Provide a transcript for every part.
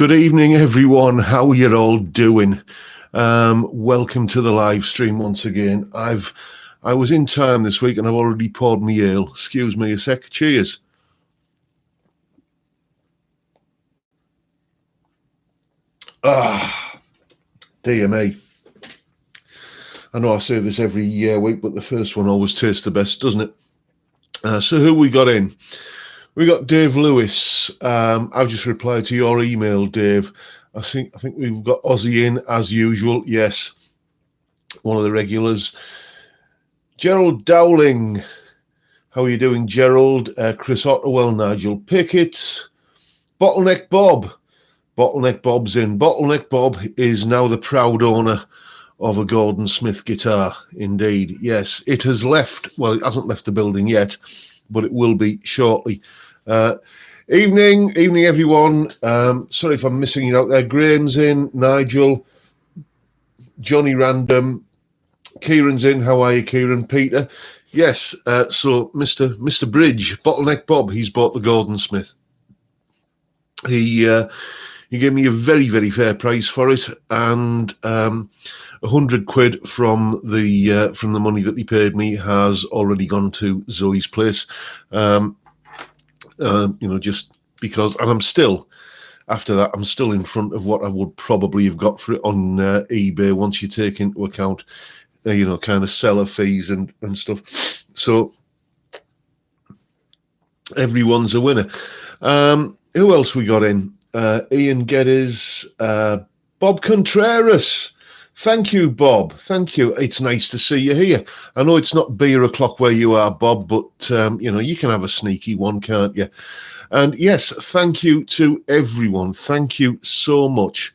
Good evening, everyone. How are you all doing? Welcome to the live stream once again. I was in time this week and I've already poured me ale. Excuse me a sec. Cheers. Dear me. I know I say this every week, but the first one always tastes the best, doesn't it? So who we got in? We got Dave Lewis. I've just replied to your email, Dave. I think we've got Ozzy in as usual. Yes, one of the regulars. Gerald Dowling. How are you doing, Gerald? Chris Otterwell, Nigel Pickett. Bottleneck Bob. Bottleneck Bob's in. Bottleneck Bob is now the proud owner of a Gordon Smith guitar. Indeed, yes. It has left. Well, it hasn't left the building yet, but it will be shortly. Evening, everyone. Sorry if I'm missing you out there. Graham's in. Nigel. Johnny Random. Kieran's in. How are you, Kieran? Peter? Yes, so Mr. Bridge, Bottleneck Bob, he's bought the Gordon Smith. He gave me a very, very fair price for it, and £100 from the money that he paid me has already gone to Zoe's place. Just because, and I'm still, after that, I'm still in front of what I would probably have got for it on eBay once you take into account kind of seller fees and stuff. So everyone's a winner. Who else we got in? Ian Geddes, Bob Contreras. Thank you, Bob. Thank you. It's nice to see you here. I know it's not beer o'clock where you are, Bob, but you can have a sneaky one, can't you? And yes, thank you to everyone. Thank you so much.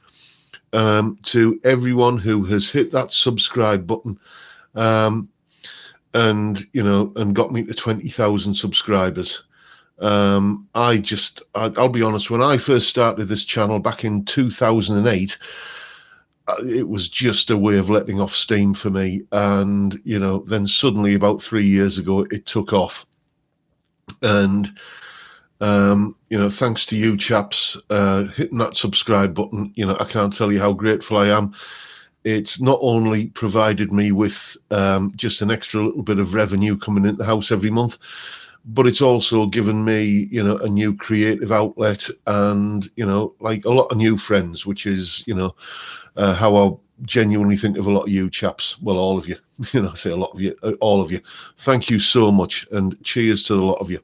To everyone who has hit that subscribe button, and got me to 20,000 subscribers. I'll be honest, when I first started this channel back in 2008, it was just a way of letting off steam for me. And, then suddenly about 3 years ago, it took off. And, thanks to you chaps hitting that subscribe button, I can't tell you how grateful I am. It's not only provided me with just an extra little bit of revenue coming into the house every month, but it's also given me, a new creative outlet and, like a lot of new friends, which is, how I genuinely think of a lot of you chaps. Well, all of you, I say a lot of you, all of you. Thank you so much, and cheers to the lot of you.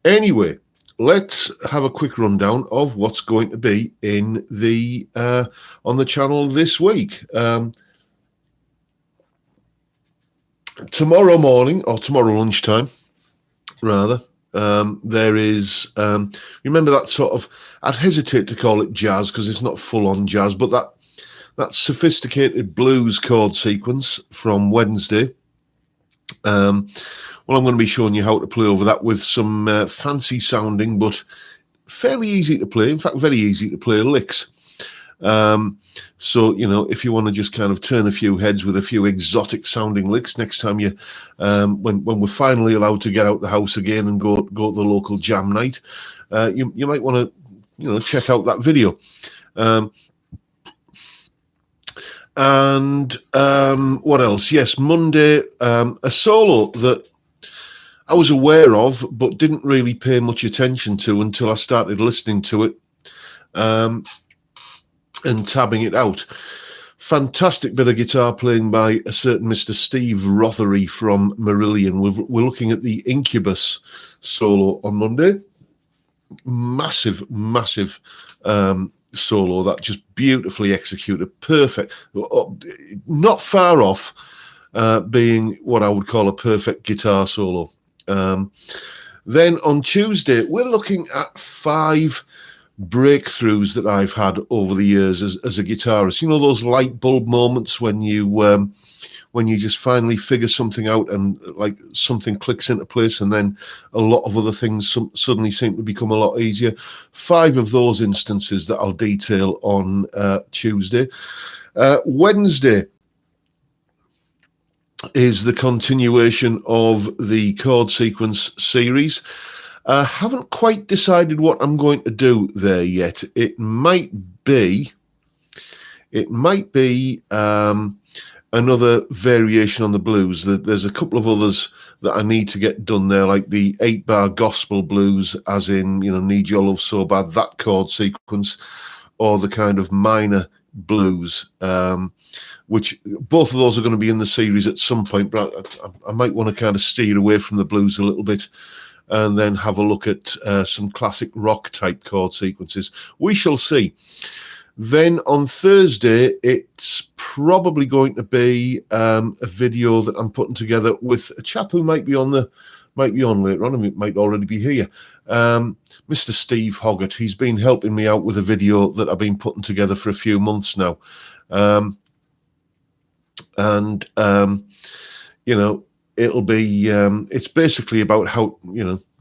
Anyway, let's have a quick rundown of what's going to be in the on the channel this week. Tomorrow morning, or tomorrow lunchtime, rather, there is, remember that sort of, I'd hesitate to call it jazz because it's not full-on jazz, but that sophisticated blues chord sequence from Wednesday. Well, I'm going to be showing you how to play over that with some fancy sounding, but fairly easy to play. In fact, very easy to play licks. So, if you want to just kind of turn a few heads with a few exotic sounding licks next time you, when we're finally allowed to get out the house again and go to the local jam night, you might want to, check out that video. And what else? Yes, Monday, a solo that I was aware of, but didn't really pay much attention to until I started listening to it and tabbing it out. Fantastic bit of guitar playing by a certain Mr. Steve Rothery from Marillion. We're looking at the Incubus Solo on Monday. Massive solo that just beautifully executed, perfect, not far off being what I would call a perfect guitar solo. Then on Tuesday we're looking at 5 breakthroughs that I've had over the years as a guitarist. Those light bulb moments when you just finally figure something out and like something clicks into place, and then a lot of other things suddenly seem to become a lot easier. 5 of those instances that I'll detail on Tuesday. Wednesday is the continuation of the chord sequence series. I haven't quite decided what I'm going to do there yet. It might be another variation on the blues. There's a couple of others that I need to get done there, like the 8-bar gospel blues, as in, Need Your Love So Bad, that chord sequence, or the kind of minor blues, which both of those are going to be in the series at some point, but I might want to kind of steer away from the blues a little bit and then have a look at some classic rock type chord sequences. We shall see. Then on Thursday, it's probably going to be a video that I'm putting together with a chap who might be on later on, and it might already be here. Mr. Steve Hoggart. He's been helping me out with a video that I've been putting together for a few months now. It'll be, it's basically about how,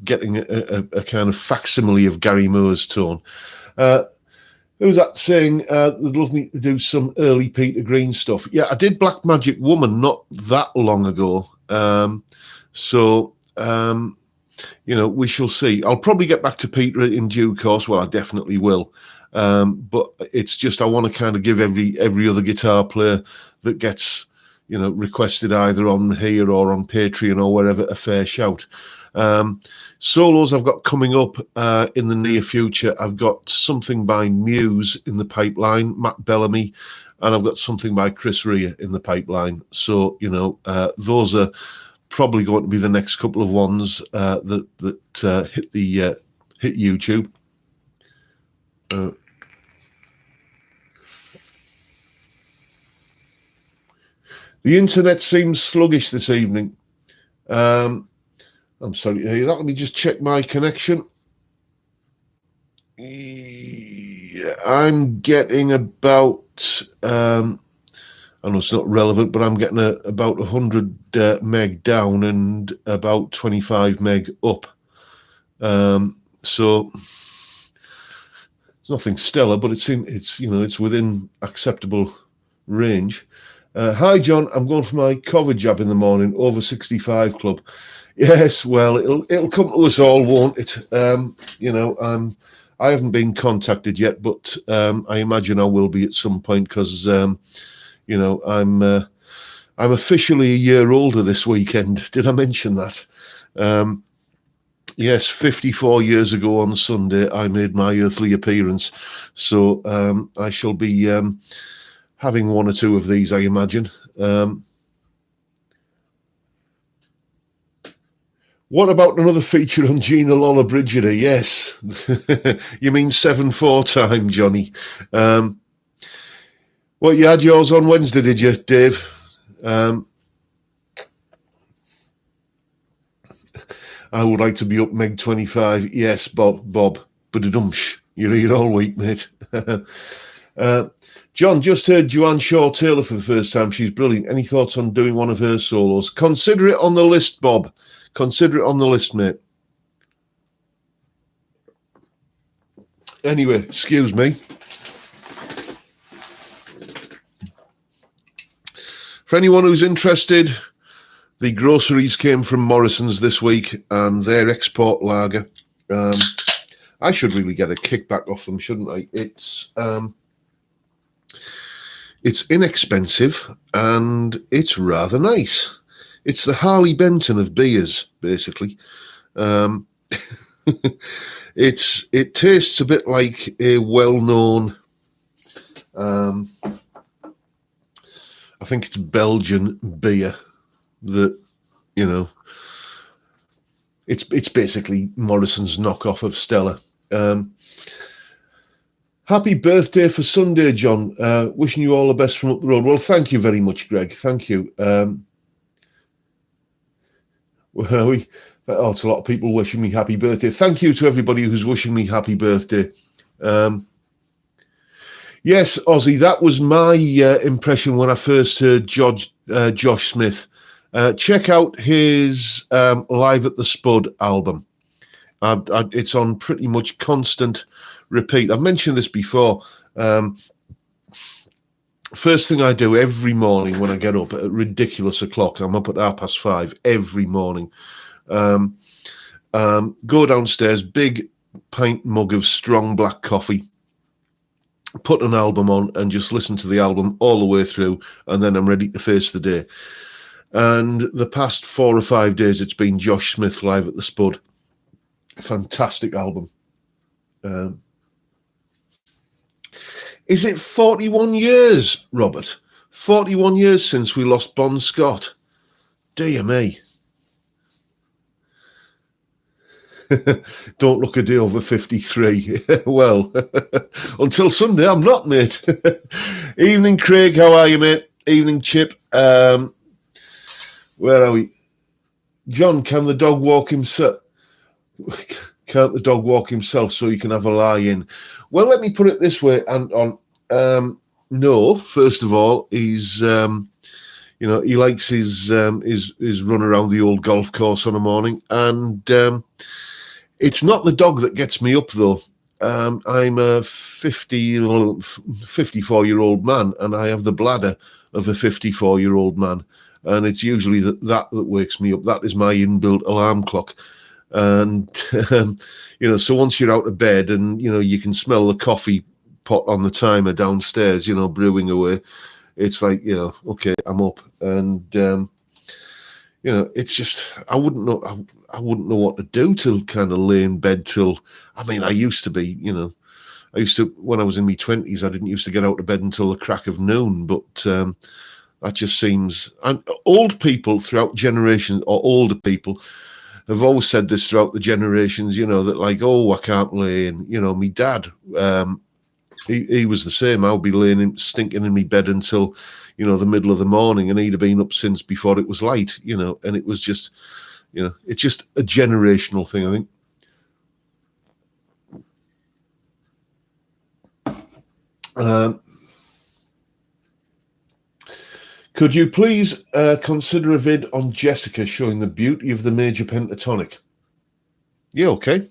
getting a kind of facsimile of Gary Moore's tone. Who's that saying they'd love me to do some early Peter Green stuff? Yeah, I did Black Magic Woman not that long ago. We shall see. I'll probably get back to Peter in due course. Well, I definitely will. But it's just I want to kind of give every other guitar player that gets, requested either on here or on Patreon or wherever a fair shout. Solos I've got coming up in the near future. I've got something by Muse in the pipeline, Matt Bellamy, and I've got something by Chris Rea in the pipeline. So, those are probably going to be the next couple of ones that hit YouTube. The internet seems sluggish this evening. I'm sorry to hear that. Let me just check my connection. Yeah, I'm getting about, I know it's not relevant, but I'm getting about 100 meg down and about 25 meg up. So it's nothing stellar, but it's within acceptable range. Hi, John. I'm going for my COVID jab in the morning. Over 65 club. Yes, well, it'll come to us all, won't it? I haven't been contacted yet, but I imagine I will be at some point because I'm officially a year older this weekend. Did I mention that? Yes, 54 years ago on Sunday, I made my earthly appearance. So I shall be having one or two of these, I imagine. What about another feature on Gina Lollobrigida? Yes. You mean 7/4 time, Johnny. Well, you had yours on Wednesday, did you, Dave? I would like to be up Meg 25. Yes, Bob. Ba-da-dumsh. You're here all week, mate. John, just heard Joanne Shaw Taylor for the first time. She's brilliant. Any thoughts on doing one of her solos? Consider it on the list, Bob. Consider it on the list, mate. Anyway, excuse me. For anyone who's interested, the groceries came from Morrison's this week and their export lager. I should really get a kickback off them, shouldn't I? It's inexpensive and it's rather nice. It's the Harley Benton of beers, basically. It tastes a bit like a well-known, I think it's Belgian beer that, it's basically Morrison's knockoff of Stella. Happy birthday for Sunday, John. Wishing you all the best from up the road. Well, thank you very much, Greg. Thank you. It's a lot of people wishing me happy birthday. Thank you to everybody who's wishing me happy birthday. Yes, Ozzy, that was my impression when I first heard Josh Smith. Check out his Live at the Spud album. It's on pretty much constant repeat. I've mentioned this before. First thing I do every morning when I get up at ridiculous o'clock, I'm up at 5:30 every morning. Go downstairs, big pint mug of strong black coffee, put an album on and just listen to the album all the way through, and then I'm ready to face the day. And the past 4 or 5 days, it's been Josh Smith live at the Spud. Fantastic album. Is it 41 years, Robert? 41 years since we lost Bon Scott. Dear me. Don't look a day over 53. Well, until Sunday, I'm not, mate. Evening, Craig. How are you, mate? Evening, Chip. Where are we? John, can the dog walk himself? Can't the dog walk himself so you can have a lie in? Well, let me put it this way, Anton. No, first of all, he's he likes his run around the old golf course on a morning, and it's not the dog that gets me up, though. I'm a 54-year-old man, and I have the bladder of a 54-year-old man, and it's usually that wakes me up. That is my inbuilt alarm clock. And so once you're out of bed and you can smell the coffee pot on the timer downstairs, brewing away, it's like, okay, I'm up. And it's just, I wouldn't know what to do till kind of lay in bed till, I used to be, when I was in my 20s, I didn't used to get out of bed until the crack of noon, but that just seems, and old people throughout generations, or older people, have always said this throughout the generations, that like, oh, I can't lay in. Me dad, he was the same. I would be laying stinking in my bed until, the middle of the morning, and he'd have been up since before it was light, and it was just, it's just a generational thing, I think. Could you please consider a vid on Jessica showing the beauty of the major pentatonic? Yeah, okay.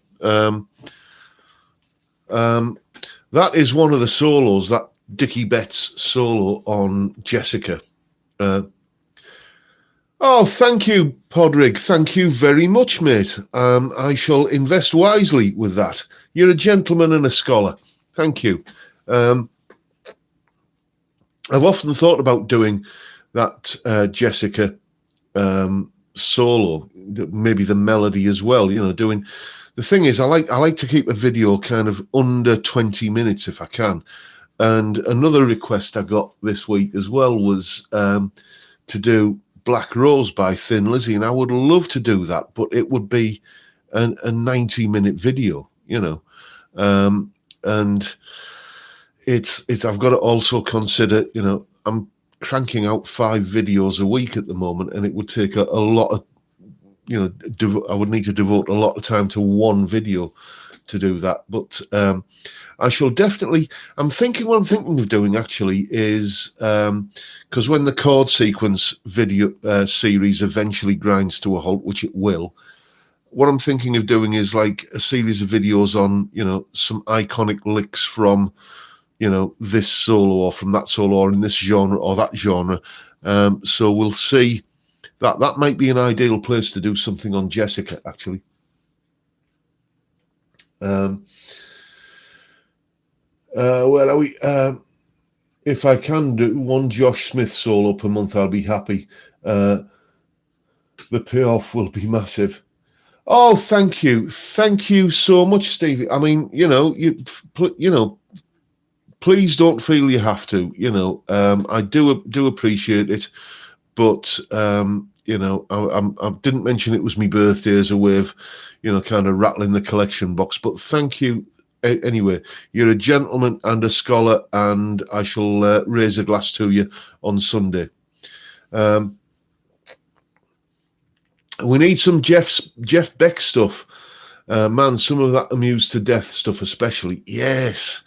That is one of the solos, that Dickie Betts solo on Jessica. Oh, thank you, Podrig. Thank you very much, mate. I shall invest wisely with that. You're a gentleman and a scholar. Thank you. I've often thought about doing that Jessica solo, maybe the melody as well, doing. The thing is, I like to keep a video kind of under 20 minutes if I can. And another request I got this week as well was to do Black Rose by Thin Lizzy, and I would love to do that, but it would be a 90-minute video, and it's I've got to also consider, I'm cranking out 5 videos a week at the moment, and it would take a lot of, I would need to devote a lot of time to one video to do that. But I shall definitely, what I'm thinking of doing actually is, because when the chord sequence video series eventually grinds to a halt, which it will, what I'm thinking of doing is like a series of videos on, some iconic licks from, this solo or from that solo or in this genre or that genre. So we'll see. That might be an ideal place to do something on Jessica, actually. Where are we? If I can do one Josh Smith solo per month, I'll be happy. The payoff will be massive. Oh, thank you so much, Stevie. Please don't feel you have to. I do appreciate it, but I didn't mention it was my birthday as a way of, kind of rattling the collection box. But thank you anyway. You're a gentleman and a scholar, and I shall raise a glass to you on Sunday. We need some Jeff Beck stuff, man. Some of that Amused to Death stuff, especially. Yes.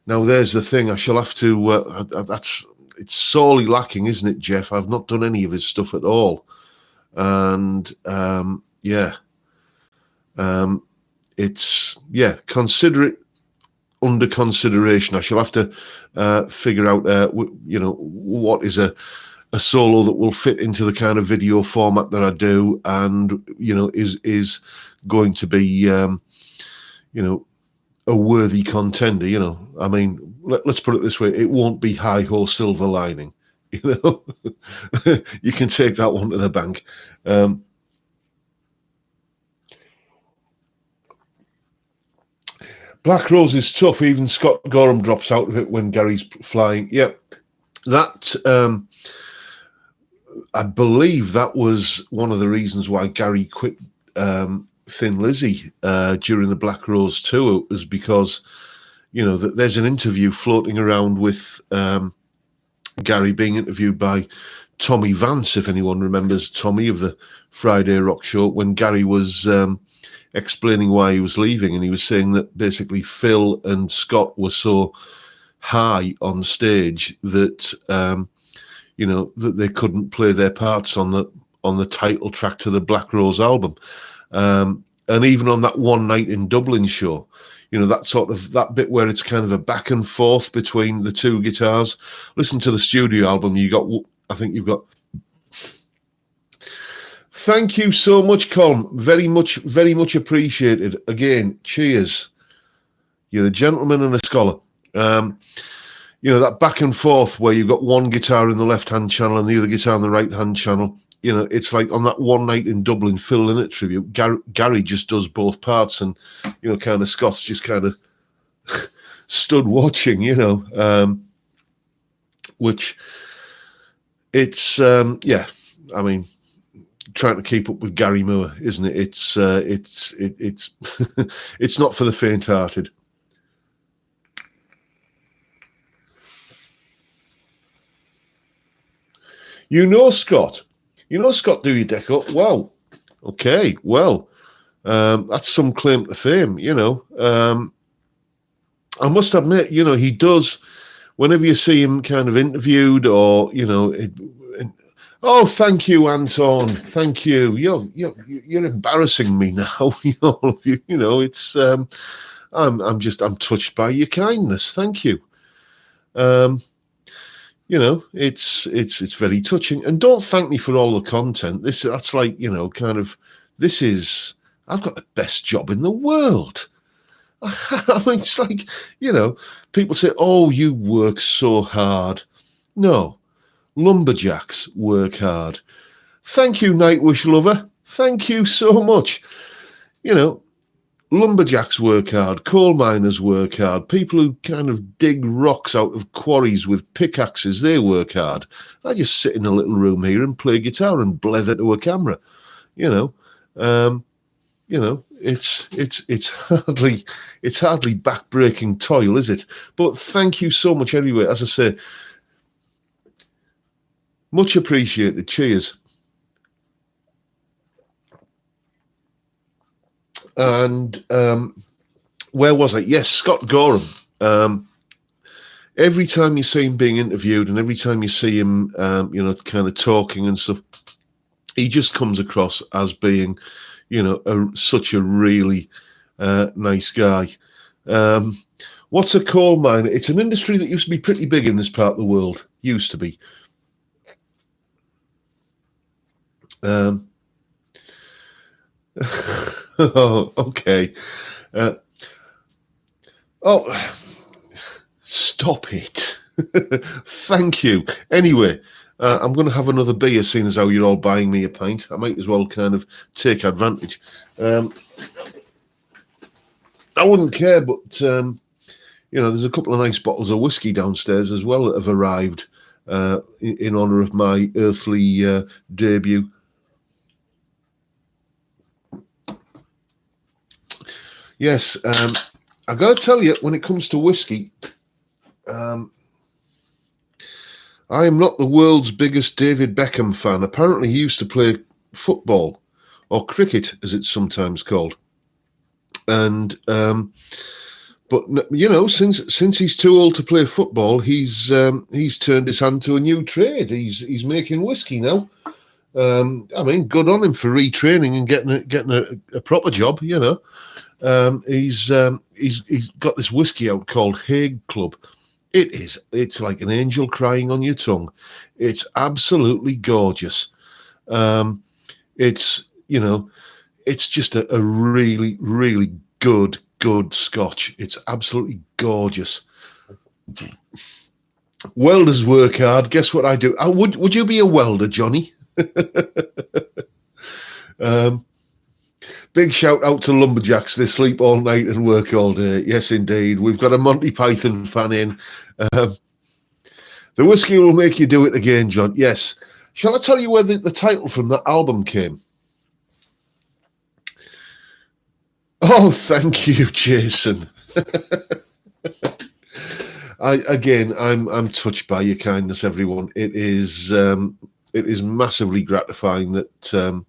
Now there's the thing. I shall have to. It's sorely lacking, isn't it, Jeff? I've not done any of his stuff at all, and consider it under consideration. I shall have to figure out, what is a a solo that will fit into the kind of video format that I do, and is going to be a worthy contender. I mean, let's put it this way: it won't be Hi Ho Silver Lining. You can take that one to the bank. Black Rose is tough. Even Scott Gorham drops out of it when Gary's flying. Yep, that I believe that was one of the reasons why Gary quit Thin Lizzy during the Black Rose tour. It was because there's an interview floating around with Gary being interviewed by Tommy Vance, if anyone remembers Tommy of the Friday Rock Show, when Gary was explaining why he was leaving, and he was saying that basically Phil and Scott were so high on stage that that they couldn't play their parts on the title track to the Black Rose album, and even on that one night in Dublin show, that bit where it's kind of a back and forth between the two guitars. Listen to the studio album. I think you've got. Thank you so much, Colm. Very much appreciated. Again, cheers. You're a gentleman and a scholar. That back and forth where you've got one guitar in the left-hand channel and the other guitar in the right-hand channel. It's like on that one night in Dublin, Phil Lynott tribute, Gary just does both parts, and, kind of Scott's just kind of stood watching, which it's, I mean, trying to keep up with Gary Moore, isn't it? It's it's not for the faint-hearted. Scott. Scott, do you, Deco? Wow. Okay, well, that's some claim to fame, I must admit, he does, whenever you see him kind of interviewed or, oh, thank you, Anton. Thank you. You're embarrassing me now. It's, I'm touched by your kindness. Thank you. It's very touching. And don't thank me for all the content. That's like, I've got the best job in the world. I mean, it's like, people say, oh, you work so hard. No, lumberjacks work hard. Thank you, Nightwish lover. Thank you so much. Lumberjacks work hard, coal miners work hard, people who kind of dig rocks out of quarries with pickaxes, they work hard. I just sit in a little room here and play guitar and blether to a camera. It's hardly back-breaking toil, is it? But thank you so much anyway. As I say, much appreciated. Cheers. And where was I? Yes, Scott Gorham. Every time you see him being interviewed and every time you see him, kind of talking and stuff, he just comes across as being, such a really nice guy. What's a coal miner? It's an industry that used to be pretty big in this part of the world. Used to be. Oh, okay. Stop it. Thank you. Anyway, I'm going to have another beer, seeing as how you're all buying me a pint. I might as well kind of take advantage. I wouldn't care, but, there's a couple of nice bottles of whiskey downstairs as well that have arrived in honour of my earthly debut. Yes, I got to tell you, when it comes to whiskey, I am not the world's biggest David Beckham fan. Apparently, he used to play football, or cricket, as it's sometimes called. And but since he's too old to play football, he's turned his hand to a new trade. He's making whiskey now. I mean, good on him for retraining and getting a proper job. He's got this whiskey out called Hague Club. It is. It's like an angel crying on your tongue. It's absolutely gorgeous. It's, you know, it's just a really, really good Scotch. It's absolutely gorgeous. Welders work hard. Guess what I do? Would you be a welder, Johnny? Big shout out to lumberjacks. They sleep all night and work all day. Yes, indeed. We've got a Monty Python fan in. The whiskey will make you do it again, John. Yes. Shall I tell you where the title from that album came? Oh, thank you, Jason. I'm touched by your kindness, everyone. It is massively gratifying that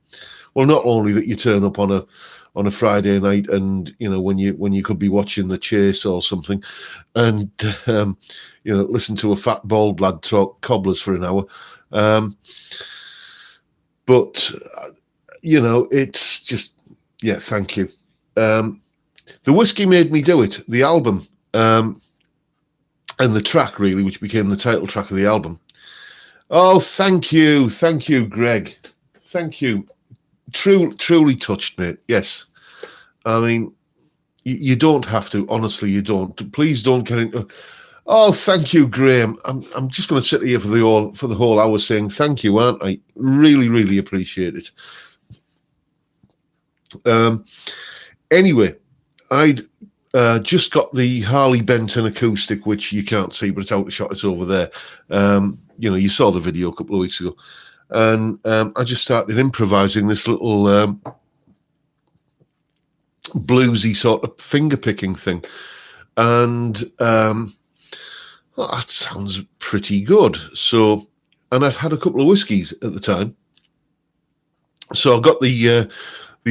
well, not only that you turn up on a Friday night and when you could be watching The Chase or something, and listen to a fat bald lad talk cobblers for an hour, but it's just thank you. The whiskey made me do it. The album. And the track, really, which became the title track of the album. Oh, thank you, Greg. Thank you. Truly touched, mate. Yes. I mean, you don't have to. Honestly, you don't. Please don't get into. Oh, thank you, Graham. I'm just going to sit here for the whole hour saying thank you, aren't I? Really, really appreciate it. Anyway, I'd just got the Harley Benton acoustic, which you can't see, but it's out of shot. It's over there. You saw the video a couple of weeks ago. And I just started improvising this little bluesy sort of finger-picking thing. And that sounds pretty good. So, and I'd had a couple of whiskies at the time. So I got the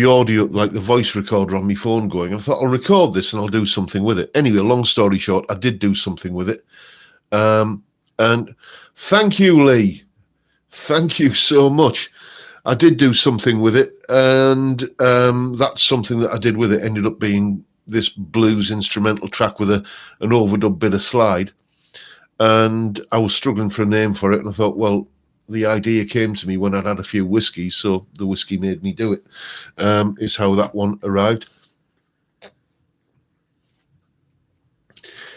audio, like the voice recorder on my phone going. I thought I'll record this and I'll do something with it. Anyway, long story short, I did do something with it. And thank you, Lee. Thank you so much. I did do something with it, and that's something that I did with it ended up being this blues instrumental track with an overdub bit of slide. And I was struggling for a name for it, and I thought, well, the idea came to me when I'd had a few whiskies, so the whiskey made me do it, is how that one arrived.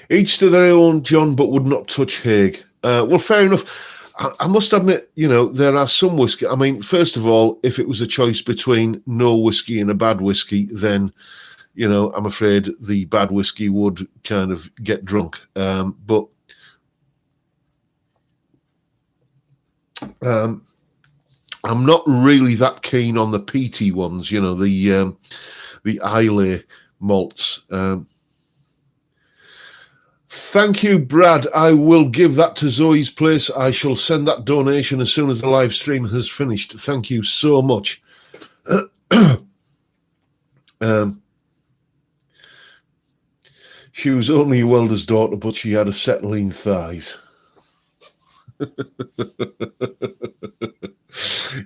Each to their own, John, but would not touch Haig. Well, fair enough. I must admit, there are some whiskey. I mean, first of all, if it was a choice between no whiskey and a bad whiskey, then, I'm afraid the bad whiskey would kind of get drunk. But I'm not really that keen on the peaty ones, the Islay malts. Thank you, Brad. I will give that to Zoe's place. I shall send that donation as soon as the live stream has finished. Thank you so much. She was only a welder's daughter, but she had acetylene thighs.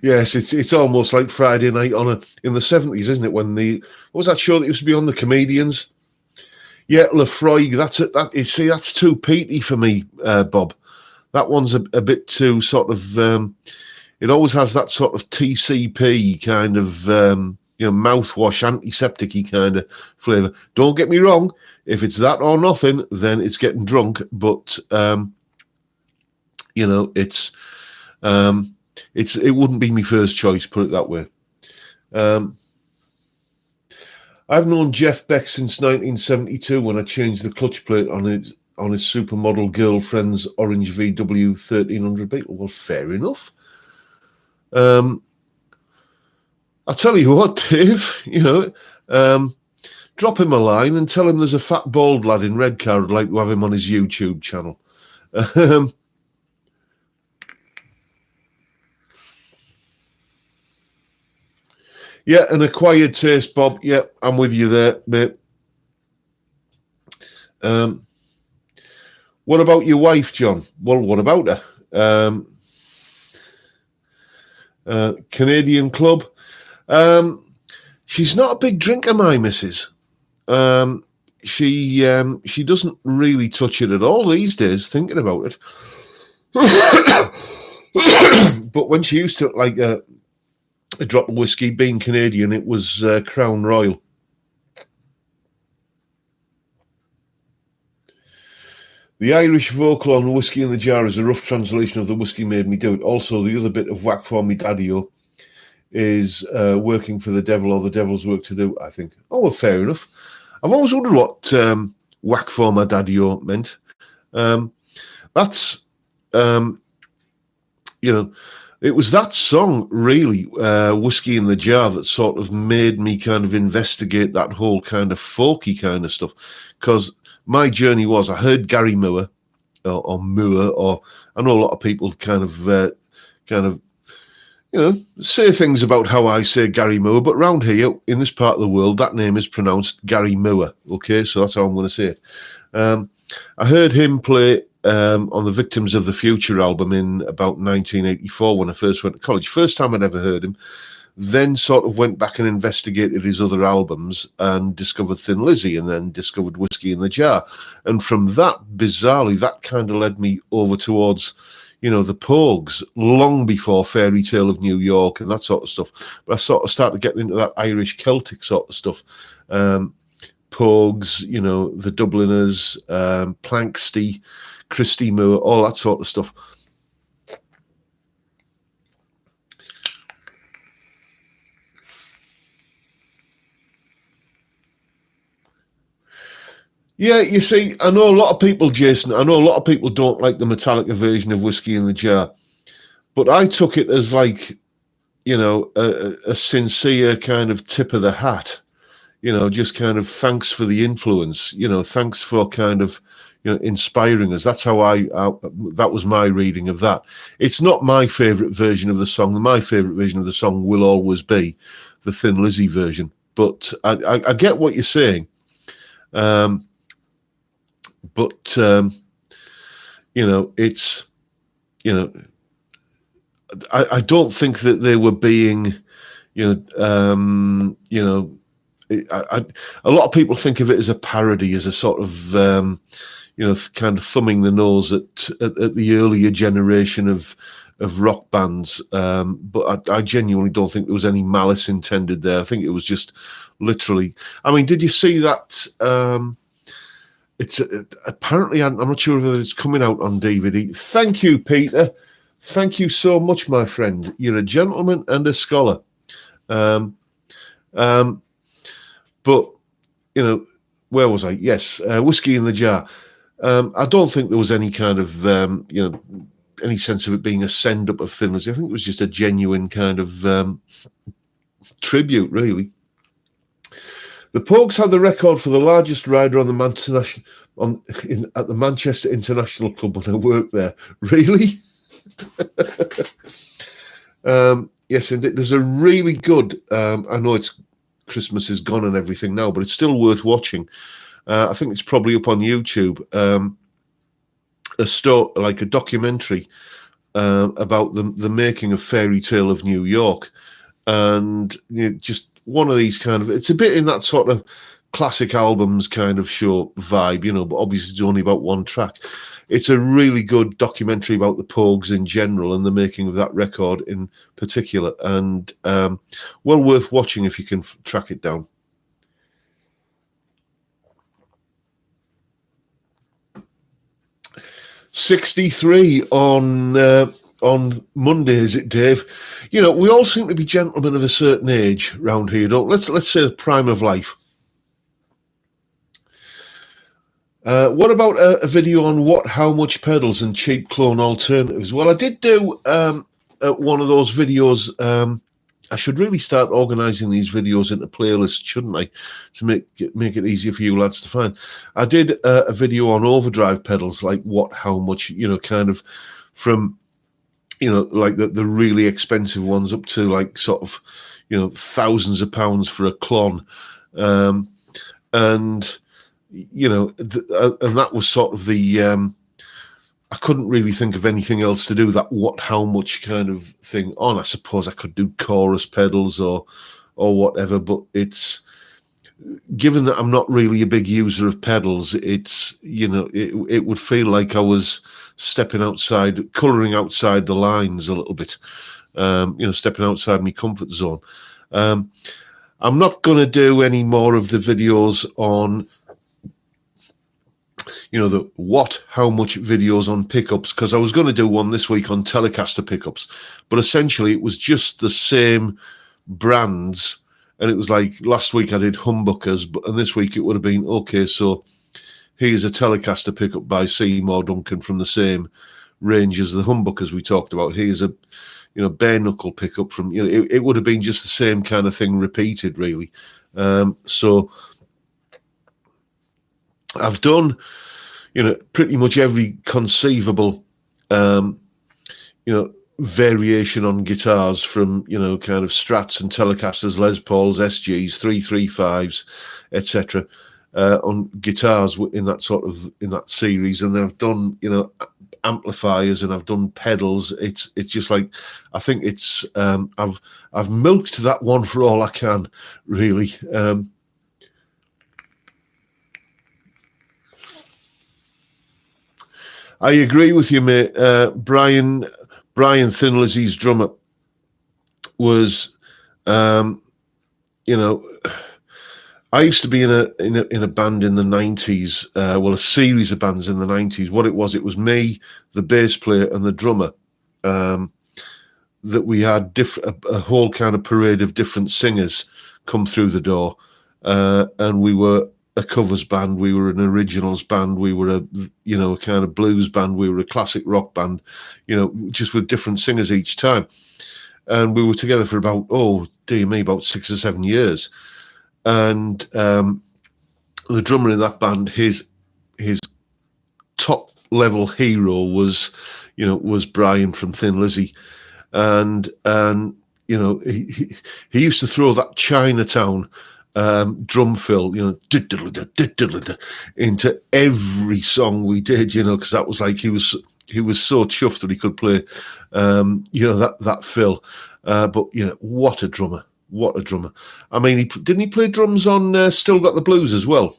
Yes, it's almost like Friday night in the 70s, isn't it? When what was that show that used to be on, the Comedians? Yeah, Lefroy. That's too peaty for me, Bob. That one's a bit too sort of. It always has that sort of TCP kind of mouthwash, antiseptic-y kind of flavour. Don't get me wrong. If it's that or nothing, then it's getting drunk. But it wouldn't be my first choice. Put it that way. I've known Jeff Beck since 1972 when I changed the clutch plate on his supermodel girlfriend's orange VW 1300 Beetle. Well, fair enough. I'll tell you what, Dave, drop him a line and tell him there's a fat bald lad in Redcar who'd like to have him on his YouTube channel. Yeah, an acquired taste, Bob. Yeah, I'm with you there, mate. What about your wife, John? Well, what about her? Canadian Club. She's not a big drinker, my missus. she doesn't really touch it at all these days, thinking about it. But when she used to like a drop of whiskey, being Canadian, it was Crown Royal. The Irish vocal on Whiskey in the Jar is a rough translation of The Whiskey Made Me Do It. Also, the other bit of Whack for Me Daddy-O is working for the devil or the devil's work to do, I think. Oh, well, fair enough. I've always wondered what Whack for My Daddy-O meant. That's, it was that song, really, Whiskey in the Jar, that sort of made me kind of investigate that whole kind of folky kind of stuff. Because my journey was, I heard Gary Moore, or Moore, or I know a lot of people kind of, say things about how I say Gary Moore, but around here, in this part of the world, that name is pronounced Gary Moore, okay? So that's how I'm going to say it. I heard him play on the Victims of the Future album in about 1984 when I first went to college. First time I'd ever heard him. Then sort of went back and investigated his other albums and discovered Thin Lizzy, and then discovered Whiskey in the Jar. And from that, bizarrely, that kind of led me over towards, the Pogues, long before Fairy Tale of New York and that sort of stuff. But I sort of started getting into that Irish Celtic sort of stuff. Pogues, the Dubliners, Planksty, Christy Moore, all that sort of stuff. Yeah, you see, I know a lot of people, Jason, I know a lot of people don't like the Metallica version of Whiskey in the Jar, but I took it as like, a sincere kind of tip of the hat, just kind of thanks for the influence, thanks for kind of, inspiring us. That's how that was my reading of that. It's not my favourite version of the song. My favourite version of the song will always be the Thin Lizzy version, but I get what you're saying. But it's, I don't think that they were being, a lot of people think of it as a parody, as a sort of, kind of thumbing the nose at the earlier generation of rock bands. But I genuinely don't think there was any malice intended there. I think it was just literally, I mean, did you see that? It's apparently, I'm not sure whether it's coming out on DVD. Thank you, Peter. Thank you so much, my friend. You're a gentleman and a scholar. But, where was I? Yes, Whiskey in the Jar. I don't think there was any kind of, any sense of it being a send-up of Thin Lizzy. I think it was just a genuine kind of tribute, really. The Pogues had the record for the largest rider on the at the Manchester International Club when I worked there. Really? Yes, indeed. There's a really good. I know Christmas is gone and everything now, but it's still worth watching. I think it's probably up on YouTube. A documentary about the making of Fairy Tale of New York, and just one of these kind of, it's a bit in that sort of classic albums kind of show vibe, but obviously it's only about one track. It's a really good documentary about the Pogues in general and the making of that record in particular, and well worth watching if you can track it down. '63 on Monday, is it, Dave? We all seem to be gentlemen of a certain age round here, don't we? Let's say the prime of life. What about a video on how much pedals and cheap clone alternatives? Well, I did do one of those videos. I should really start organising these videos into playlists, shouldn't I, to make it easier for you lads to find. I did a video on overdrive pedals, like how much, kind of from, like the really expensive ones up to like sort of, thousands of pounds for a clon. And that was sort of the, I couldn't really think of anything else to do that how much kind of thing on. I suppose I could do chorus pedals or whatever, but it's given that I'm not really a big user of pedals, it's, you know, it would feel like I was stepping outside, colouring outside the lines a little bit, you know, stepping outside my comfort zone. I'm not going to do any more of the videos on, you know, the how much videos on pickups, because I was going to do one this week on Telecaster pickups, but essentially it was just the same brands. And it was like last week I did humbuckers, and this week it would have been, okay, so here's a Telecaster pickup by Seymour Duncan from the same range as the humbuckers we talked about. Here's a, you know, bare knuckle pickup from, you know, it would have been just the same kind of thing repeated, really. So I've done, you know, pretty much every conceivable, you know, variation on guitars, from, you know, kind of Strats and Telecasters, Les Pauls, SGs, 335s, etc., on guitars in that series. And then I've done, you know, amplifiers, and I've done pedals. It's just like, I think it's I've milked that one for all I can, really. I agree with you, mate. Brian Thin Lizzy's drummer was, you know, I used to be in a band in the 90s, well, a series of bands in the 90s. What it was me, the bass player, and the drummer, that we had a whole kind of parade of different singers come through the door, and we were a covers band, we were an originals band, we were a, you know, a kind of blues band, we were a classic rock band, you know, just with different singers each time. And we were together for about, oh dear me, about 6 or 7 years. And the drummer in that band, his top level hero was, you know, was Brian from Thin Lizzy. And you know, he used to throw that Chinatown drum fill, you know, into every song we did, you know, because that was like, he was so chuffed that he could play, you know, that fill. But, you know, what a drummer. What a drummer. I mean, didn't he play drums on Still Got the Blues as well?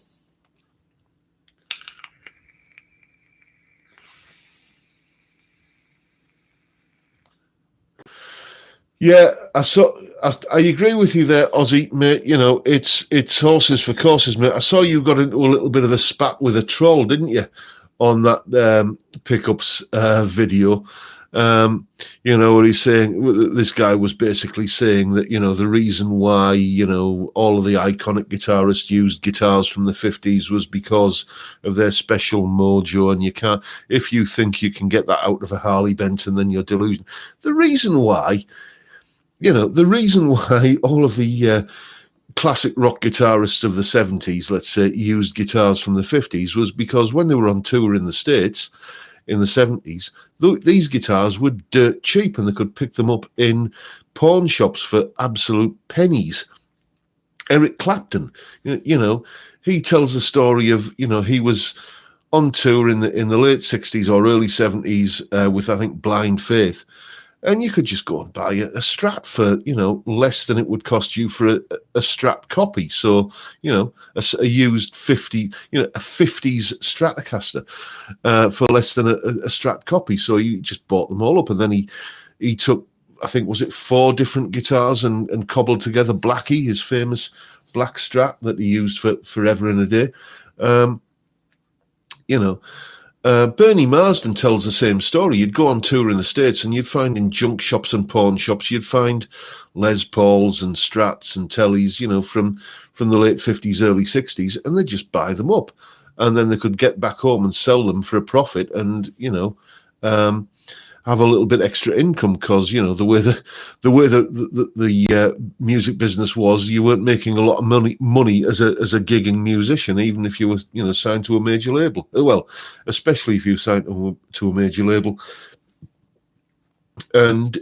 Yeah, I agree with you there, Ozzy, mate. You know, it's horses for courses, mate. I saw you got into a little bit of a spat with a troll, didn't you, on that pickups video? You know, what he's saying, this guy was basically saying that, you know, the reason why, you know, all of the iconic guitarists used guitars from the 50s was because of their special mojo, and you can't, if you think you can get that out of a Harley Benton, then you're delusional. The reason why, you know, the reason why all of the classic rock guitarists of the 70s, let's say, used guitars from the 50s was because when they were on tour in the States in the 70s, these guitars were dirt cheap, and they could pick them up in pawn shops for absolute pennies. Eric Clapton, you know, he tells a story of, you know, he was on tour in the late 60s or early 70s with, I think, Blind Faith. And you could just go and buy a Strat for, you know, less than it would cost you for a Strat copy. So, you know, a used 50, you know, a 50s Stratocaster for less than a Strat copy. So you just bought them all up. And then he took, I think, was it 4 different guitars and cobbled together Blackie, his famous black Strat that he used for forever and a day. You know, Bernie Marsden tells the same story. You'd go on tour in the States and you'd find in junk shops and pawn shops, you'd find Les Pauls and Strats and Tellys, you know, from the late 50s, early 60s, and they'd just buy them up. And then they could get back home and sell them for a profit and, you know, have a little bit extra income, because, you know, the way the music business was, you weren't making a lot of money as a gigging musician, even if you were, you know, signed to a major label. Well, especially if you signed to a major label. And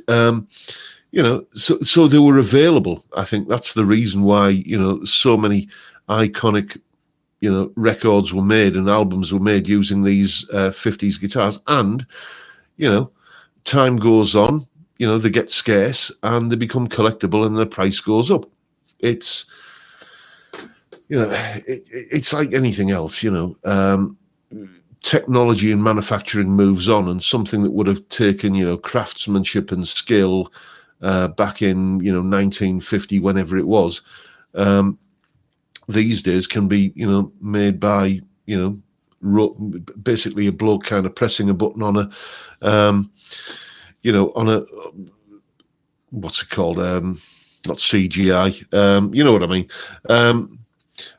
you know, so they were available. I think that's the reason why, you know, so many iconic, you know, records were made and albums were made using these 50s guitars. And, you know, time goes on, you know, they get scarce and they become collectible and the price goes up. It's it's like anything else, technology and manufacturing moves on, and something that would have taken, craftsmanship and skill back in, 1950, whenever it was, these days can be, made by, basically a bloke kind of pressing a button on a, on a, what's it called? Not CGI, you know what I mean?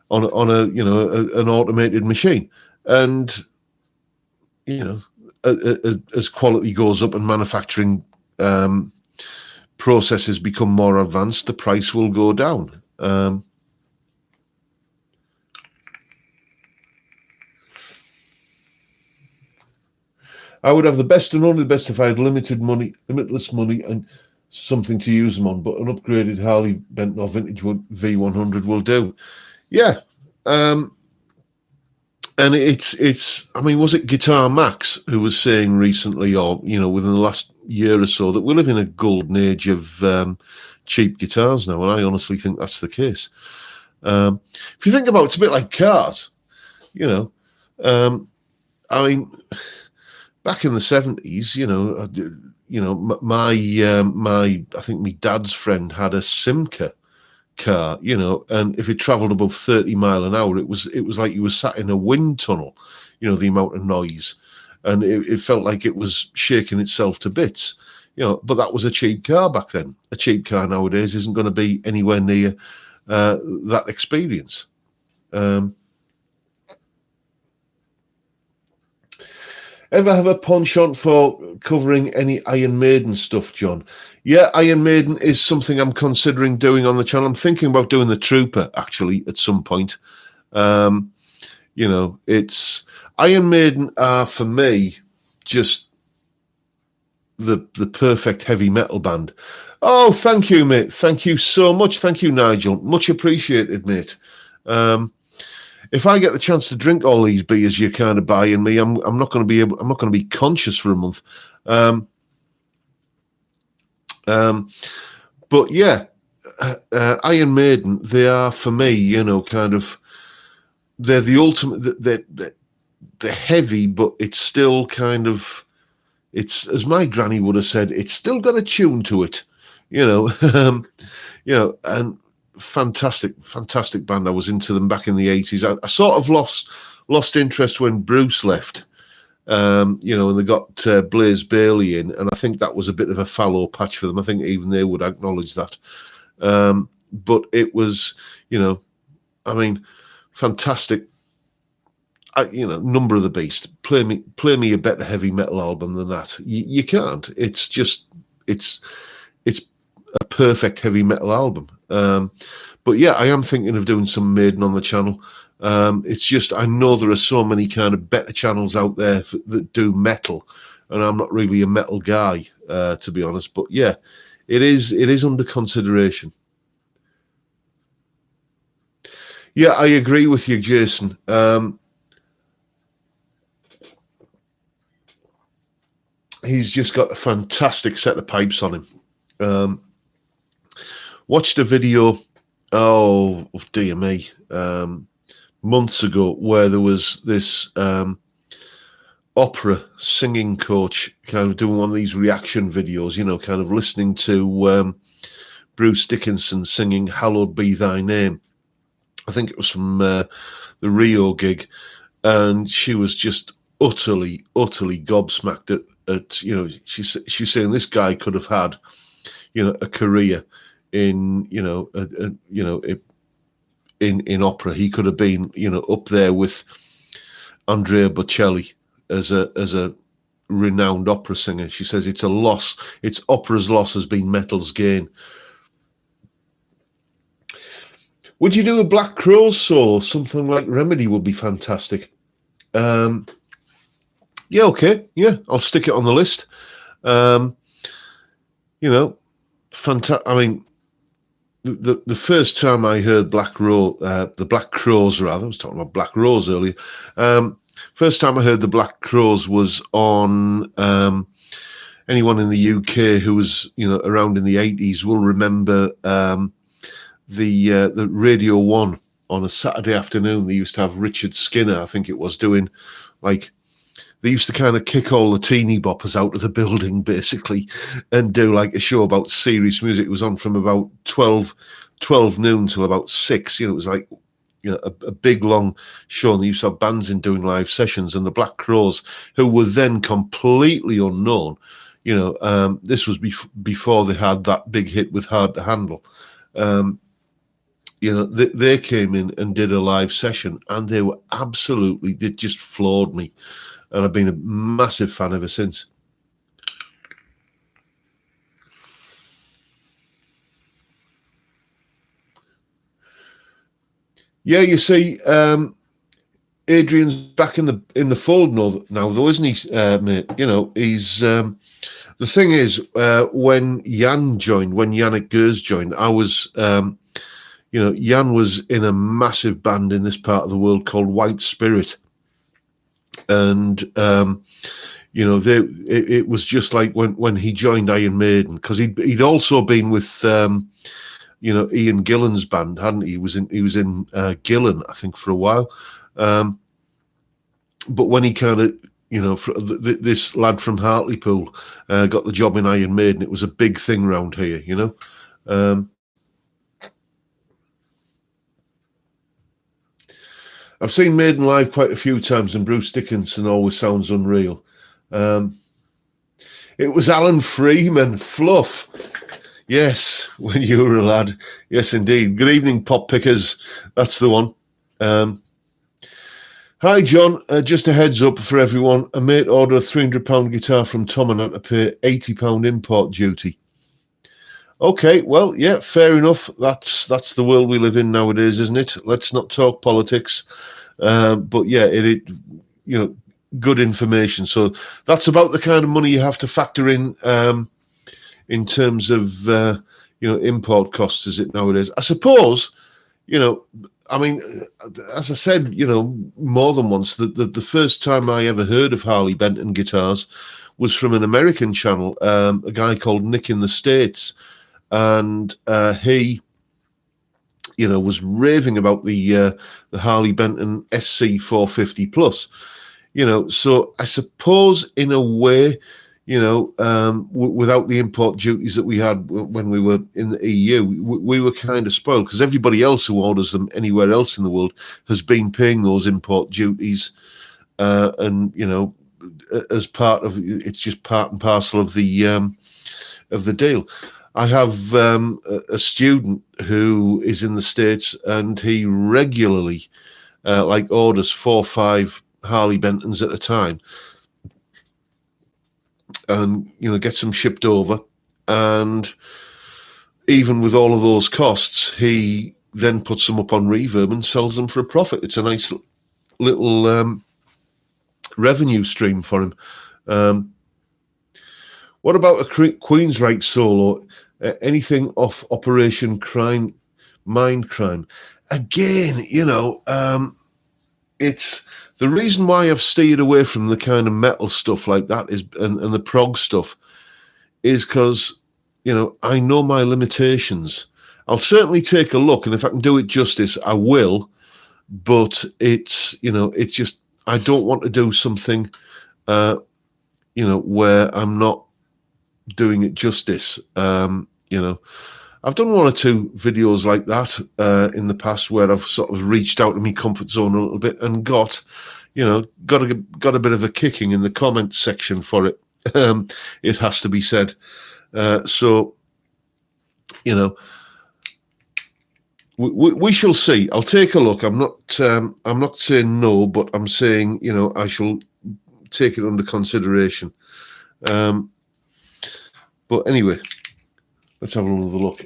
On a an automated machine. And, as quality goes up and manufacturing processes become more advanced, the price will go down. I would have the best and only the best if I had limitless money, and something to use them on. But an upgraded Harley Benton or vintage V100 will do. Yeah, and it's. I mean, was it Guitar Max who was saying recently, or within the last year or so, that we live in a golden age of cheap guitars now? And I honestly think that's the case. If you think about it, it's a bit like cars. I mean, back in the 70s, my I think my dad's friend had a Simca car, and if it travelled above 30 mile an hour, it was like you were sat in a wind tunnel, the amount of noise, and it felt like it was shaking itself to bits, but that was a cheap car back then. A cheap car nowadays isn't going to be anywhere near that experience. Ever have a penchant for covering any Iron Maiden stuff, John? Yeah, Iron Maiden is something I'm considering doing on the channel. I'm thinking about doing the Trooper, actually, at some point. It's Iron Maiden are, for me, just the perfect heavy metal band. Oh, thank you, mate. Thank you so much. Thank you, Nigel. Much appreciated, mate. If I get the chance to drink all these beers you're kind of buying me, I'm not going to be conscious for a month. But yeah, Iron Maiden, they are, for me, kind of, they're the ultimate. They're heavy, but it's still kind of, it's, as my granny would have said, it's still got a tune to it, and fantastic band. I was into them back in the 80s. I sort of lost interest when Bruce left, and they got Blaze Bayley in, and I think that was a bit of a fallow patch for them. I think even they would acknowledge that. But it was, fantastic. Number of the Beast. Play me a better heavy metal album than that. You can't. It's a perfect heavy metal album. But yeah, I am thinking of doing some Maiden on the channel. It's just, I know there are so many kind of better channels out there that do metal, and I'm not really a metal guy, to be honest. But yeah, it is under consideration. Yeah, I agree with you, Jason. He's just got a fantastic set of pipes on him. Watched a video, oh dear me, months ago, where there was this opera singing coach kind of doing one of these reaction videos, kind of listening to Bruce Dickinson singing "Hallowed Be Thy Name." I think it was from the Rio gig, and she was just utterly gobsmacked at she's saying this guy could have had a career in in opera. He could have been up there with Andrea Bocelli as a renowned opera singer. She says it's a loss. It's opera's loss has been metal's gain. Would you do a Black Crowes solo? Something like Remedy would be fantastic. Yeah, okay. Yeah, I'll stick it on the list. Fantastic. I mean, the first time I heard the Black Crowes, rather, I was talking about Black Rose earlier. First time I heard the Black Crowes was on, anyone in the UK who was, around in the 80s will remember the Radio 1 on a Saturday afternoon, they used to have Richard Skinner, I think it was, doing like, they used to kind of kick all the teeny boppers out of the building, basically, and do like a show about serious music. It was on from about 12 noon till about 6. You know, it was like, you know, a big long show, and they used to have bands in doing live sessions, and the Black Crowes, who were then completely unknown, you know, this was before they had that big hit with Hard to Handle. You know, they came in and did a live session, and they were absolutely, they just floored me. And I've been a massive fan ever since. Yeah, you see, Adrian's back in the fold now, though, isn't he, mate? You know, he's the thing is, when Yannick Gers joined, I was, you know, Jan was in a massive band in this part of the world called White Spirit. And you know, it was just like when he joined Iron Maiden, because he'd also been with you know, Ian Gillan's band, hadn't he? He was in Gillan, I think, for a while. But when he kind of, you know, this lad from Hartlepool got the job in Iron Maiden, it was a big thing round here, you know. I've seen Maiden live quite a few times, and Bruce Dickinson always sounds unreal. It was Alan Freeman, Fluff. Yes, when you were a lad. Yes, indeed. Good evening, Pop Pickers. That's the one. Hi, John. Just a heads up for everyone. A mate ordered a £300 guitar from Tom and had to pay £80 import duty. Okay, well, yeah, fair enough. That's the world we live in nowadays, isn't it? Let's not talk politics. But yeah, it you know, good information. So that's about the kind of money you have to factor in terms of you know, import costs, is it nowadays? I suppose, you know, I mean, as I said, you know, more than once, the first time I ever heard of Harley Benton guitars was from an American channel, a guy called Nick in the States. And he, you know, was raving about the Harley Benton SC 450 Plus, you know. So I suppose in a way, you know, without the import duties that we had when we were in the EU, we were kind of spoiled, because everybody else who orders them anywhere else in the world has been paying those import duties, and you know, as part of, it's just part and parcel of the deal. I have a student who is in the States, and he regularly like orders 4 or 5 Harley Bentons at a time, and you know, gets them shipped over. And even with all of those costs, he then puts them up on Reverb and sells them for a profit. It's a nice little revenue stream for him. What about a Queensryche solo? Anything off Operation Crime, Mind Crime? Again, you know, it's the reason why I've stayed away from the kind of metal stuff like that is, and the prog stuff, is because, you know, I know my limitations. I'll certainly take a look, and if I can do it justice, I will. But it's, you know, it's just, I don't want to do something, you know, where I'm not doing it justice. You know, I've done 1 or 2 videos like that in the past, where I've sort of reached out of my comfort zone a little bit and got a bit of a kicking in the comment section for it. It has to be said. So, you know, we shall see. I'll take a look. I'm not saying no, but I'm saying, you know, I shall take it under consideration. But anyway, let's have another look.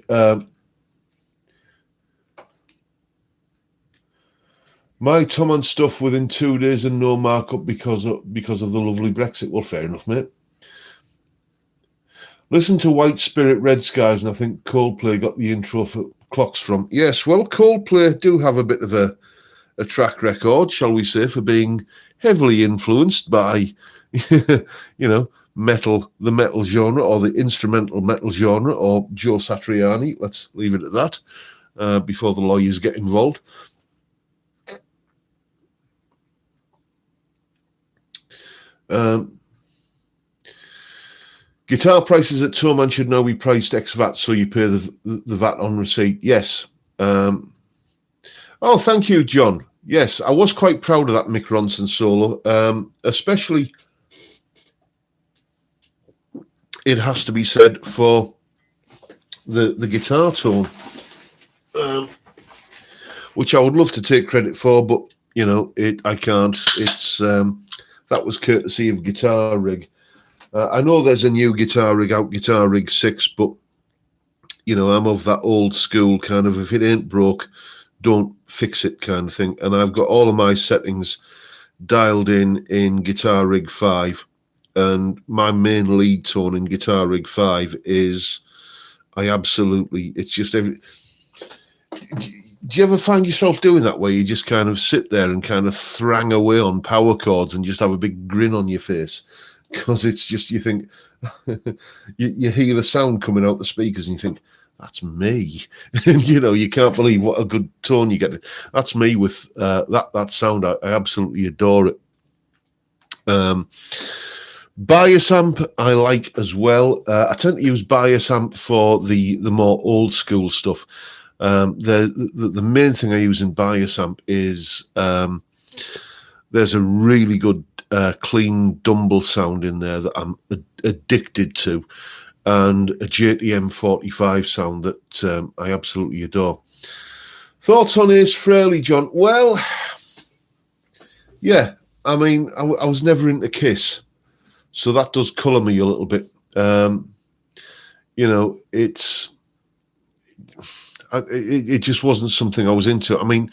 My Tom and stuff within 2 days and no markup because of the lovely Brexit. Well, fair enough, mate. Listen to White Spirit, Red Skies, and I think Coldplay got the intro for Clocks from. Yes, well, Coldplay do have a bit of a track record, shall we say, for being heavily influenced by, you know, the metal genre, or the instrumental metal genre, or Joe Satriani. Let's leave it at that before the lawyers get involved. Um, Guitar prices at Tourman should now be priced ex VAT, so you pay the VAT on receipt. Yes. Oh, thank you, John. Yes, I was quite proud of that Mick Ronson solo, especially, it has to be said, for the guitar tone, which I would love to take credit for, but you know, I can't. It's that was courtesy of Guitar Rig. I know there's a new Guitar Rig out, Guitar Rig 6, but you know, I'm of that old school kind of, if it ain't broke, don't fix it kind of thing. And I've got all of my settings dialed in Guitar Rig 5, and my main lead tone in Guitar Rig 5 is, it's just every. Do you ever find yourself doing that, where you just kind of sit there and kind of thrang away on power chords and just have a big grin on your face? Because it's just, you think, you hear the sound coming out the speakers and you think, that's me. And you know, you can't believe what a good tone you get. That's me with that sound. I absolutely adore it. Bias amp I like as well. I tend to use bias amp for the more old school stuff. The main thing I use in bias amp is there's a really good clean Dumble sound in there that I'm addicted to, and a JTM 45 sound that I absolutely adore. Thoughts on Ace Frehley, John? Well, yeah, I mean, I was never into Kiss, so that does colour me a little bit. You know, it just wasn't something I was into. I mean,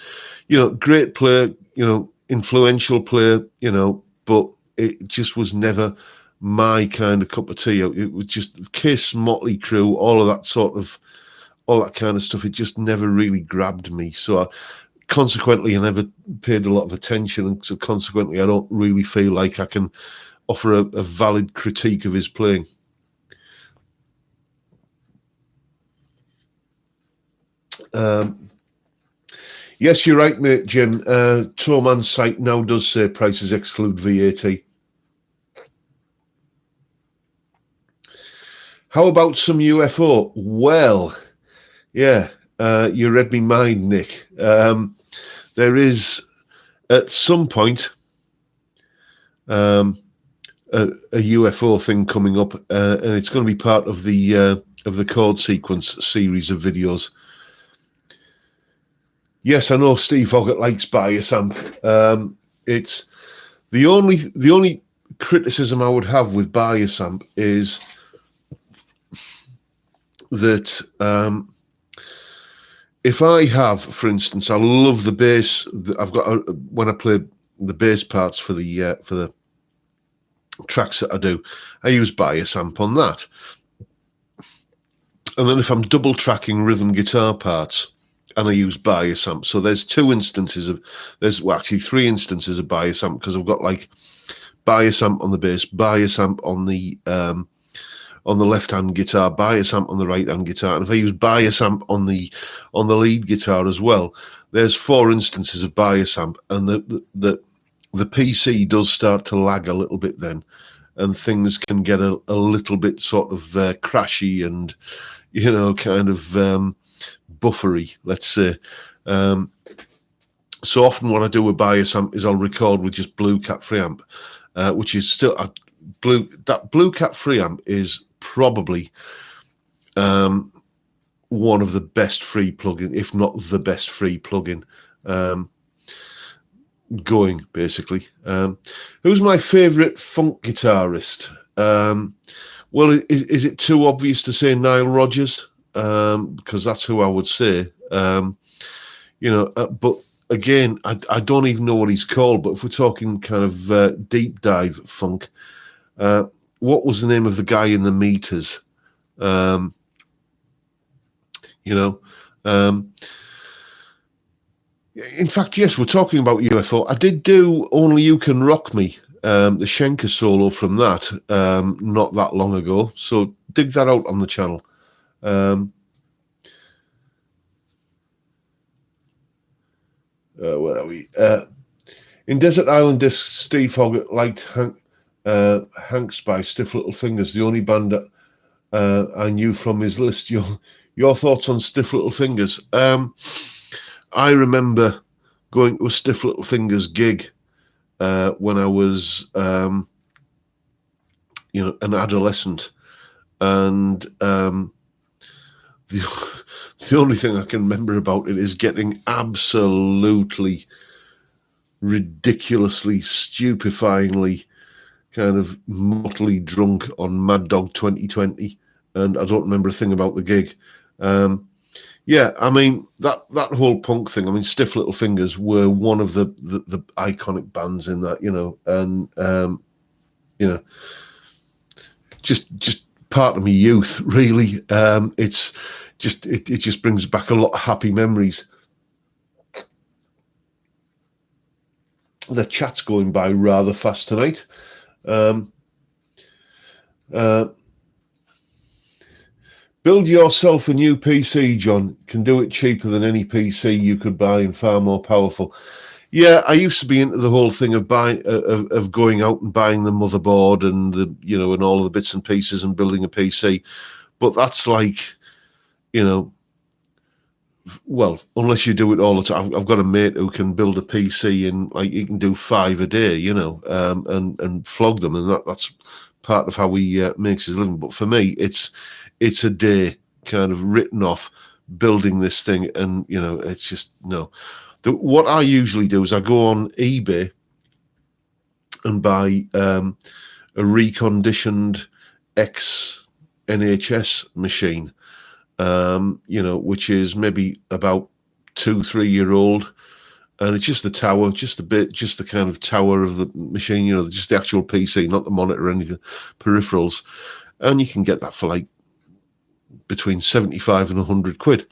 you know, great player, you know, influential player, you know, but it just was never my kind of cup of tea. It was just Kiss, Motley Crue, all that kind of stuff. It just never really grabbed me. So consequently, I never paid a lot of attention, and so consequently, I don't really feel like I can offer a valid critique of his playing. Yes, you're right, mate, Jim. Tourman's site now does say prices exclude VAT. How about some UFO? Well, yeah, you read me mind, Nick. There is, at some point, a UFO thing coming up, and it's going to be part of the Code Sequence series of videos. Yes, I know Steve Hoggett likes bias amp. It's the only criticism I would have with bias amp is that if I have, for instance, I love the bass. I've got when I play the bass parts for the tracks that I do, I use bias amp on that. And then if I'm double tracking rhythm guitar parts, and I use bias amp. So there's three instances of bias amp, because I've got like bias amp on the bass, bias amp on the left-hand guitar, bias amp on the right-hand guitar, and if I use bias amp on the lead guitar as well, there's 4 instances of bias amp, and the PC does start to lag a little bit then, and things can get a little bit sort of crashy and, you know, kind of buffery, let's say. So often what I do with bias amp is I'll record with just Blue Cat Preamp, which is still Blue Cat Preamp is probably one of the best free plugin, if not the best free plugin going, basically. Who's my favourite funk guitarist? Well, is it too obvious to say Nile Rodgers? Because that's who I would say. You know, but again, I don't even know what he's called. But if we're talking kind of deep dive funk, what was the name of the guy in the Meters? You know, in fact, yes, we're talking about UFO. I did do Only You Can Rock Me, the Schenker solo from that, not that long ago. So dig that out on the channel. Where are we? In Desert Island Disc, Steve Hoggett liked Hanks by Stiff Little Fingers, the only band that I knew from his list. Your thoughts on Stiff Little Fingers? I remember going to a Stiff Little Fingers gig when I was, an adolescent, and the the only thing I can remember about it is getting absolutely ridiculously, stupefyingly, kind of motley drunk on Mad Dog 2020, and I don't remember a thing about the gig. Yeah, I mean that whole punk thing. I mean, Stiff Little Fingers were one of the iconic bands in that, and just part of my youth, really. It's just it just brings back a lot of happy memories. The chat's going by rather fast tonight. Um, uh, Build yourself a new PC, John. Can do it cheaper than any PC you could buy and far more powerful. Yeah, I used to be into the whole thing of of going out and buying the motherboard and and all of the bits and pieces and building a PC. But that's like, well, unless you do it all the time. I've got a mate who can build a PC and like he can do 5 a day, and flog them, and that's part of how he makes his living. But for me, it's a day kind of written off building this thing, and it's just no. What I usually do is I go on eBay and buy a reconditioned ex NHS machine, which is maybe about 2-3 year old, and it's just the tower, just the kind of tower of the machine, just the actual PC, not the monitor or anything, peripherals, and you can get that for like between 75 and 100 quid.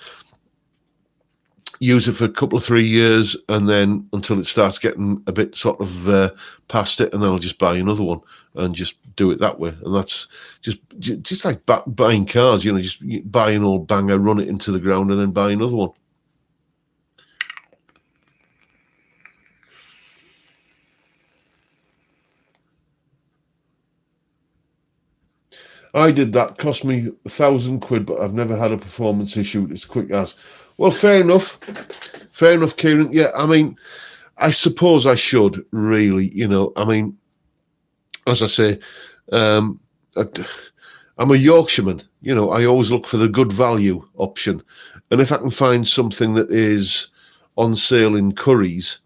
Use it for a couple of 3 years, and then until it starts getting a bit sort of past it, and then I'll just buy another one and just do it that way. And that's just like buying cars, just buy an old banger, run it into the ground, and then buy another one. I did that. Cost me 1,000 quid, but I've never had a performance issue as quick as. Well, fair enough, Kieran. Yeah, I mean, I suppose I should really, I mean, as I say, um, I'm a Yorkshireman. I always look for the good value option, and if I can find something that is on sale in Curry's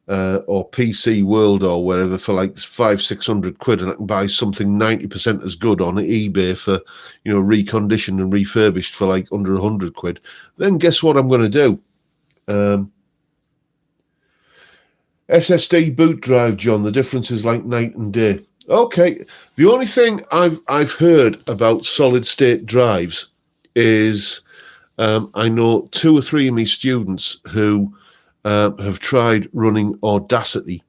or PC World or wherever for like 500-600 quid, and I can buy something 90% as good on eBay for reconditioned and refurbished for like under 100 quid, then guess what I'm going to do? SSD boot drive, John. The difference is like night and day. Okay, the only thing I've heard about solid state drives is I know 2 or 3 of my students who have tried running Audacity,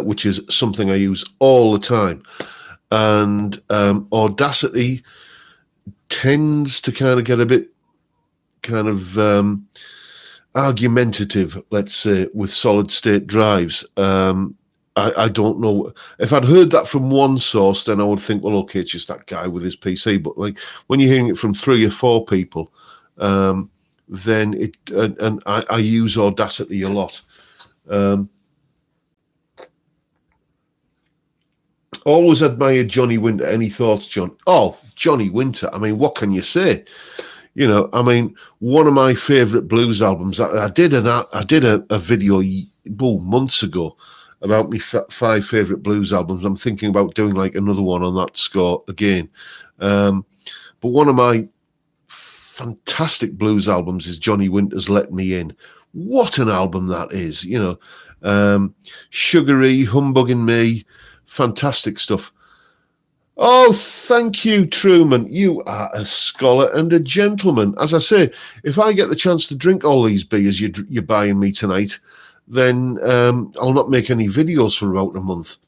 which is something I use all the time, and Audacity tends to kind of get a bit kind of argumentative, let's say, with solid state drives. I don't know. If I'd heard that from one source, then I would think, well, okay, it's just that guy with his PC. But like when you're hearing it from 3 or 4 people, then it and I use Audacity a lot. Always admired Johnny Winter. Any thoughts, John? Oh, Johnny Winter. I mean, what can you say? I mean, one of my favourite blues albums. I did a video months ago about me 5 favourite blues albums. I'm thinking about doing like another one on that score again. But one of my fantastic blues albums is Johnny Winter's "Let Me In." What an album that is! Sugary, Humbugging Me, fantastic stuff. Oh, thank you, Truman. You are a scholar and a gentleman. As I say, if I get the chance to drink all these beers you're buying me tonight, then I'll not make any videos for about a month.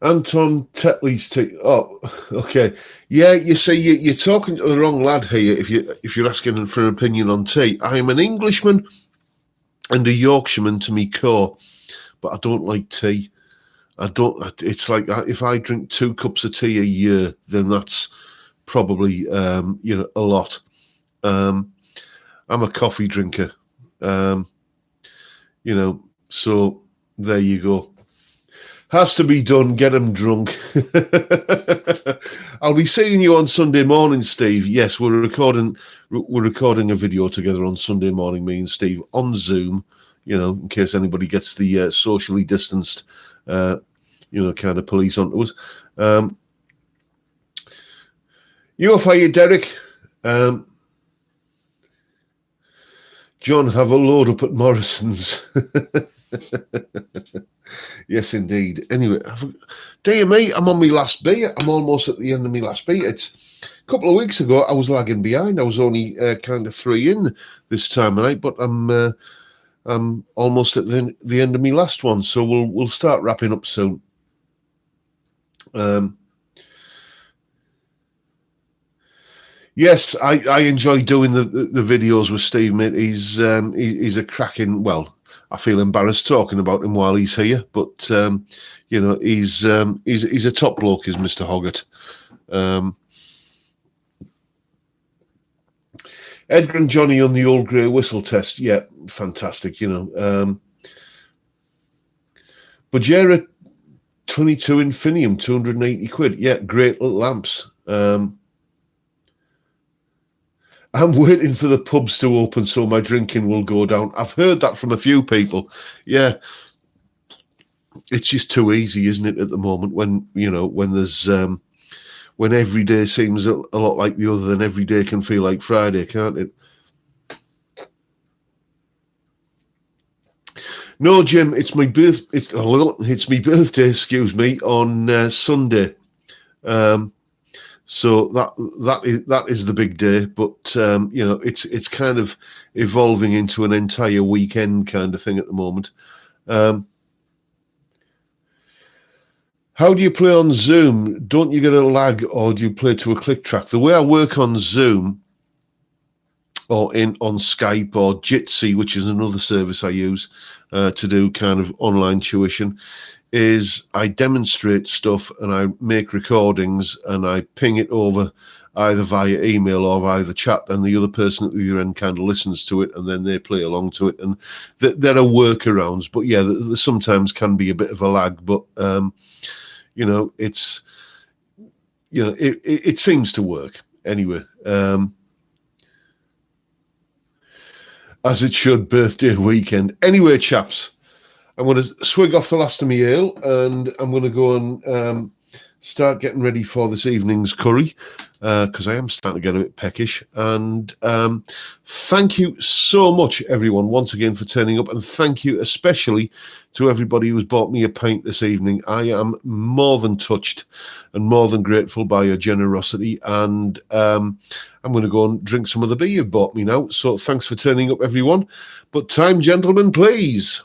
Anton Tetley's tea. Oh, okay. Yeah, you see, you're talking to the wrong lad here if you're asking for an opinion on tea. I am an Englishman and a Yorkshireman to me core, but I don't like tea. I don't. It's like if I drink 2 cups of tea a year, then that's probably a lot. I'm a coffee drinker, so there you go. Has to be done. Get them drunk. I'll be seeing you on Sunday morning, Steve. Yes, we're recording a video together on Sunday morning, me and Steve, on Zoom, in case anybody gets the socially distanced, kind of police onto us. You off, are you, Derek? John, have a load up at Morrison's. Yes, indeed. Anyway, dear me, I'm on my last beat. I'm almost at the end of my last beat. It's a couple of weeks ago, I was lagging behind. I was only kind of 3 in this time of night, but I'm almost at the end of my last one. So we'll start wrapping up soon. Yes, I enjoy doing the videos with Steve, mate. He's a cracking, well, I feel embarrassed talking about him while he's here, but he's a top bloke, is Mr. Hoggart. Edgar and Johnny on the old grey whistle test, yeah, fantastic. Bajera 22 Infinium, 280 quid, yeah, great little lamps. I'm waiting for the pubs to open so my drinking will go down. I've heard that from a few people. Yeah, it's just too easy, isn't it, at the moment? When there's when every day seems a lot like the other, then every day can feel like Friday, can't it? No, Jim, it's my it's my birthday. Excuse me, on Sunday. So that is the big day, but it's kind of evolving into an entire weekend kind of thing at the moment. How do you play on Zoom? Don't you get a lag, or do you play to a click track? The way I work on Zoom, or on Skype or Jitsi, which is another service I use to do kind of online tuition, is I demonstrate stuff and I make recordings and I ping it over either via email or via the chat, and the other person at the other end kind of listens to it and then they play along to it. And there are workarounds, but yeah, there sometimes can be a bit of a lag, but it's it seems to work anyway. As it should, birthday weekend. Anyway, chaps, I'm going to swig off the last of my ale and I'm going to go and start getting ready for this evening's curry because I am starting to get a bit peckish. And thank you so much, everyone, once again for turning up. And thank you especially to everybody who's bought me a pint this evening. I am more than touched and more than grateful by your generosity. And I'm going to go and drink some of the beer you've bought me now. So thanks for turning up, everyone. But time, gentlemen, please.